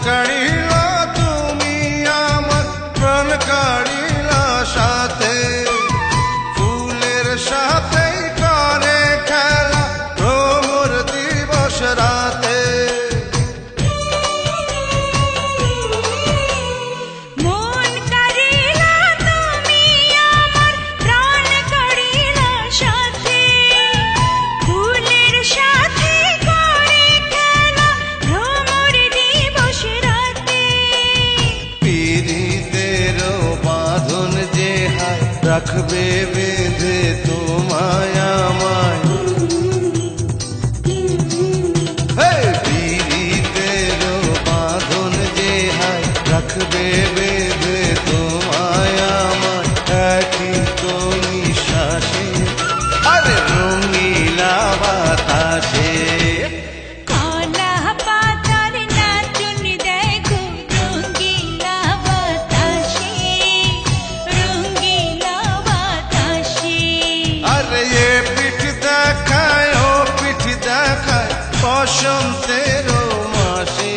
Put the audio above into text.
কাড়িলা তুমি আমার প্রাণ কাড়িলা সাথে, ফুলের সাথেই করে খেলা ভ্রমর দিবস রাতে। মন কাড়িলা তুমি আমার প্রাণ কাড়িলা সাথে, ফুলের সাথে করে খেলা ভ্রমর দিবস রাতে। পীড়িতেরও বাঁধন যে হায় রাখবে বেঁধে তোমায় আমায়, পীড়িতেরও বাঁধন যে হায় রাখবে বেঁধে তোমায় আমায়, একই তো নিঃশ্বাসে আরে রঙিলা বাতাসে। কলা পাতার নাচন দেখো রঙ্গিলা বাতাসে, রঙ্গিলা বাতাসে। আরে এ পিঠ দেখায় ও পিঠ দেখায় বসন্তের মাসে।